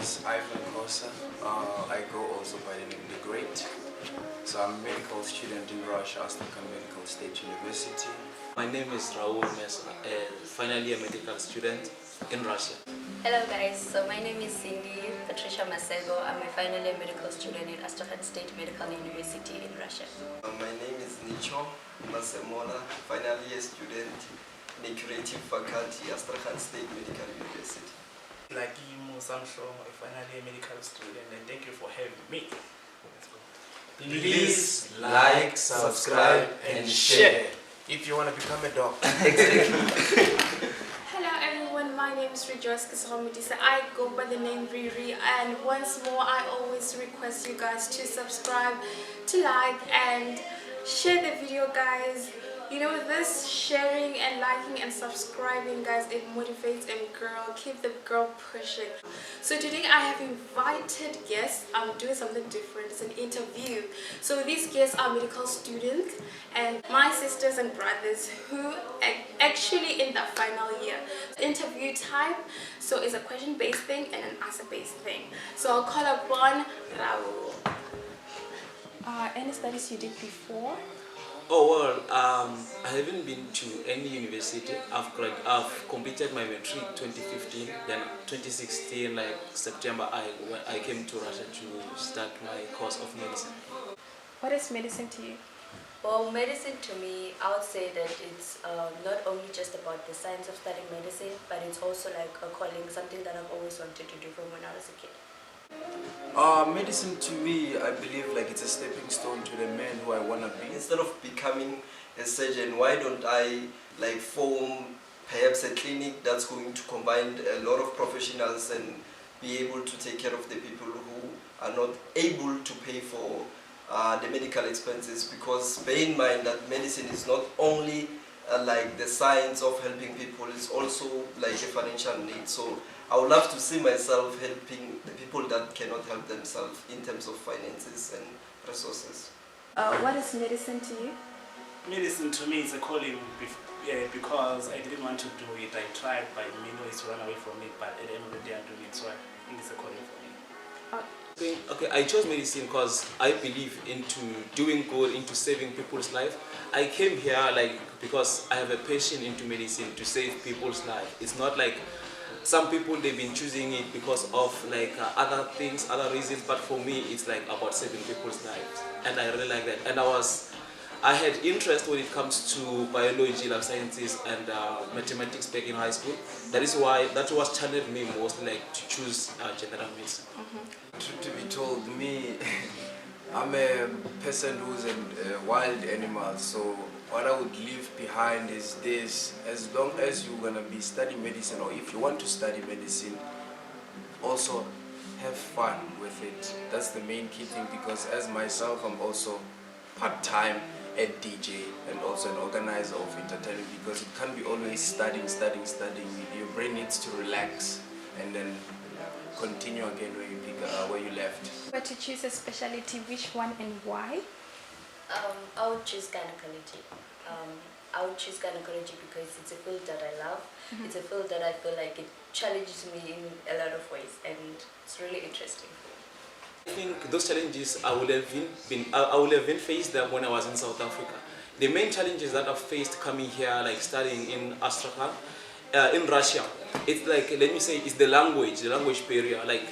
is Ivan Kosa. I go also by the name The Great. So I'm a medical student in Russia, Astrakhan Medical State University. My name is Raul Mesa, finally a medical student in Russia. Hello guys, so my name is Cindy Patricia Masego. I'm a final year medical student in Astrakhan State Medical University in Russia. My name is Nicho Masemola, final year student in the Creative Faculty, Astrakhan State Medical University. Lakimu Samshong, a final year medical student, and thank you for having me. Let's go. Please like, subscribe and share if you want to become a doctor. Hello everyone, my name is Rejoice Kisramudisa. I go by the name Riri, and once more I always request you guys to subscribe, to like and share the video, guys. You know, this sharing and liking and subscribing, guys, it motivates a girl, keep the girl pushing. So today I have invited guests. I'm doing something different. It's an interview. So these guests are medical students and my sisters and brothers who are actually in the final year. Interview type, so it's a question-based thing and an answer-based thing. So I'll call upon Raul. Any studies you did before? Oh well, I haven't been to any university. I've completed my matric 2015, then 2016, like September, I came to Russia to start my course of medicine. What is medicine to you? Well, medicine to me, I would say that it's not only just about the science of studying medicine, but it's also like a calling, something that I've always wanted to do from when I was a kid. Medicine to me, I believe like it's a stepping stone to the man who I want to be. Instead of becoming a surgeon, why don't I like form perhaps a clinic that's going to combine a lot of professionals and be able to take care of the people who are not able to pay for the medical expenses, because bear in mind that medicine is not only like the science of helping people, it's also like a financial need. So I would love to see myself helping the people that cannot help themselves in terms of finances and resources. What is medicine to you? Medicine to me is a calling because I didn't want to do it. I tried, but many ways to run away from it, but at the end of the day I'm doing it, so I think it's a calling for me. Okay, I chose medicine because I believe into doing good, into saving people's life. I came here like because I have a passion into medicine to save people's life. It's not like some people, they've been choosing it because of like other things, other reasons, but for me it's like about saving people's lives, and I really like that. And I had interest when it comes to biology, life sciences and mathematics back in high school. That was challenged me most, like to choose general medicine. Truth to be told, me, I'm a person who's a wild animal, so what I would leave behind is this: as long as you're gonna be studying medicine, or if you want to study medicine, also have fun with it. That's the main key thing, because as myself, I'm also part-time a DJ and also an organizer of entertainment, because it can't be always studying. Your brain needs to relax and then continue again where you left. But to choose a specialty, which one and why? I would choose gynecology. I would choose gynecology because it's a field that I love. It's a field that I feel like it challenges me in a lot of ways, and it's really interesting. I think those challenges I would have faced them when I was in South Africa. The main challenges that I've faced coming here, like studying in Astrakhan, in Russia, it's like, let me say, it's the language barrier. Like,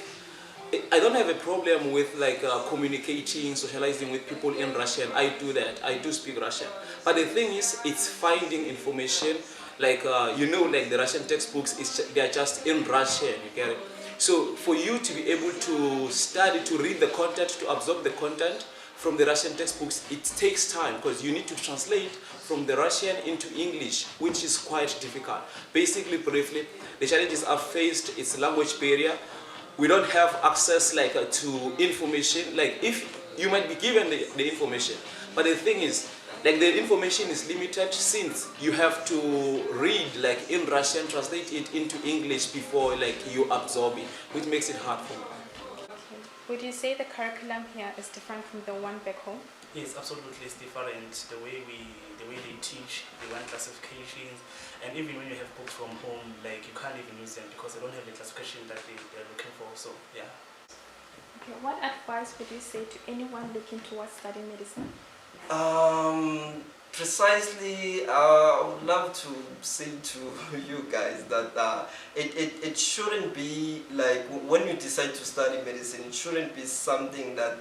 I don't have a problem with like communicating, socializing with people in Russian. I do that. I do speak Russian. But the thing is, it's finding information. Like like the Russian textbooks, they are just in Russian. You get it? So for you to be able to study, to read the content, to absorb the content from the Russian textbooks, it takes time because you need to translate from the Russian into English, which is quite difficult. Basically, briefly, the challenges I've faced is language barrier. We don't have access like to information. Like if you might be given the information, but the thing is, like the information is limited since you have to read like in Russian, translate it into English before like you absorb it, which makes it hard for me. Okay. Would you say the curriculum here is different from the one back home? Yes, absolutely, it's different. The way they teach, the one classifications, and even when you have books from home, like you can't even use them because they don't have the classification that they're looking for. So yeah. Okay, what advice would you say to anyone looking towards studying medicine? Precisely, I would love to say to you guys that it shouldn't be like when you decide to study medicine, it shouldn't be something that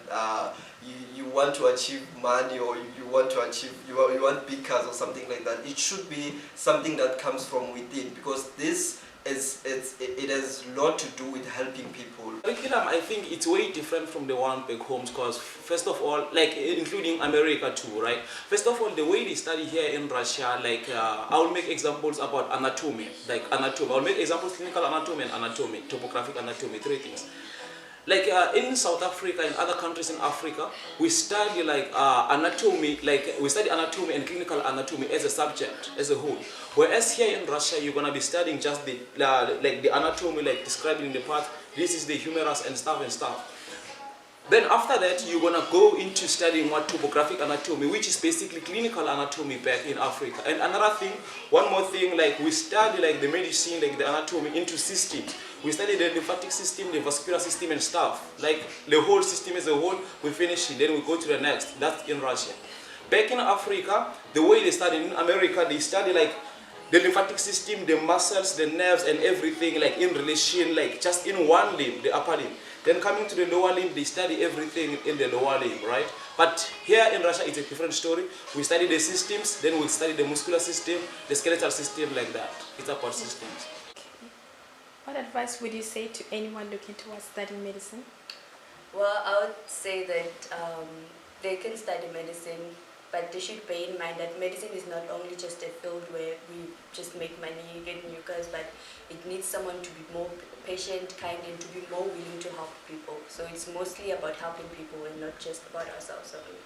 you want to achieve money or you want to achieve, you want big cars or something like that. It should be something that comes from within, because this it has a lot to do with helping people. Curriculum, I think it's way different from the one back home, because first of all, like including America too, right? First of all, the way they study here in Russia, like I will make examples about anatomy, like anatomy. I'll make examples clinical anatomy and anatomy, topographic anatomy, three things. Like in South Africa and other countries in Africa, we study like anatomy, like we study anatomy and clinical anatomy as a subject, as a whole. Whereas here in Russia, you're gonna be studying just the like the anatomy, like describing the part. This is the humerus and stuff. Then after that, you're gonna go into studying what topographic anatomy, which is basically clinical anatomy back in Africa. And another thing, one more thing, like we study like the medicine, like the anatomy into systems. We study the lymphatic system, the vascular system and stuff. Like the whole system as a whole, we finish it, then we go to the next. That's in Russia. Back in Africa, the way they study in America, they study like the lymphatic system, the muscles, the nerves and everything like in relation, like just in one limb, the upper limb. Then coming to the lower limb, they study everything in the lower limb, right? But here in Russia, it's a different story. We study the systems, then we study the muscular system, the skeletal system, like that. It's about systems. What advice would you say to anyone looking towards studying medicine? Well, I would say that they can study medicine, but they should bear in mind that medicine is not only just a field where we just make money, get new cars, but it needs someone to be more patient, kind, and to be more willing to help people. So it's mostly about helping people and not just about ourselves only.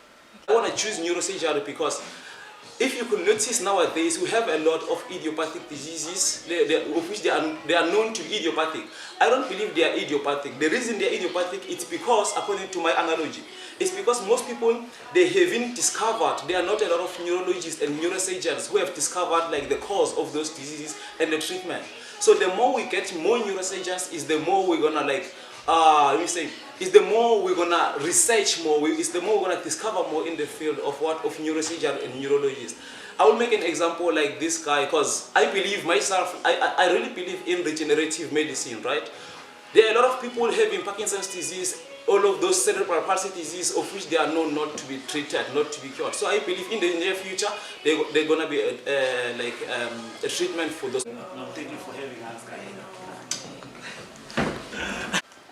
I want to choose neurosurgery because if you could notice nowadays, we have a lot of idiopathic diseases, of which they are known to be idiopathic. I don't believe they are idiopathic. The reason they are idiopathic, it's because, according to my analogy, it's because most people, they haven't discovered, there are not a lot of neurologists and neurosurgeons who have discovered like the cause of those diseases and the treatment. So the more we get more neurosurgeons, is the more we're gonna like, is the more we're gonna research more, is the more we're gonna discover more in the field of neurosurgery and neurologists. I will make an example like this guy, because I believe myself, I really believe in regenerative medicine, right? There are a lot of people having Parkinson's disease, all of those cerebral palsy disease, of which they are known not to be treated, not to be cured. So I believe in the near future, they're gonna be a treatment for those. No, thank you for having us, guys.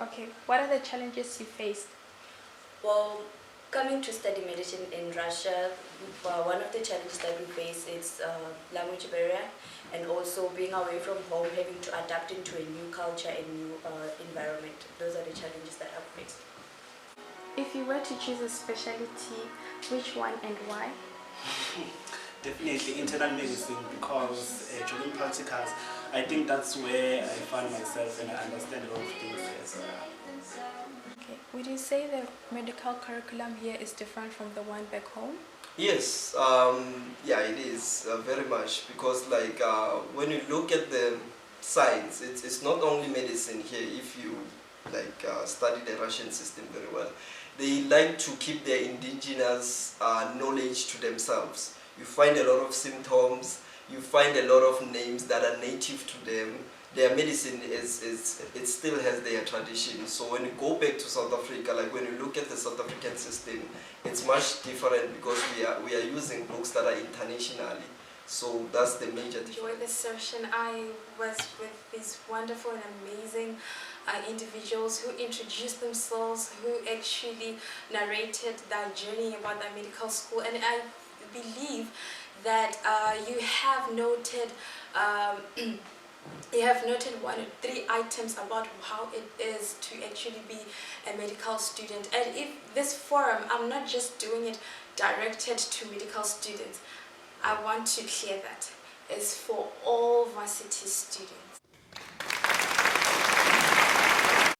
Okay, what are the challenges you faced? Well, coming to study medicine in Russia, one of the challenges that we face is language barrier, and also being away from home, having to adapt into a new culture and new environment. Those are the challenges that I've faced. If you were to choose a specialty, which one and why? Definitely internal medicine, because during practicals, I think that's where I find myself and I understand a lot of things. Yes. Okay, would you say the medical curriculum here is different from the one back home? Yes, yeah, it is very much, because like when you look at the science, it's not only medicine here. If you like study the Russian system very well, they like to keep their indigenous knowledge to themselves. You find a lot of symptoms, you find a lot of names that are native to them. Their medicine it still has their tradition. So when you go back to South Africa, like when you look at the South African system, it's much different, because we are using books that are internationally. So that's the major difference. Enjoyed this session. I was with these wonderful and amazing individuals who introduced themselves, who actually narrated their journey about their medical school, and I believe that you have noted you have noted 1 or 3 items about how it is to actually be a medical student. And if this forum, I'm not just doing it directed to medical students, I want to clear that it's for all varsity students.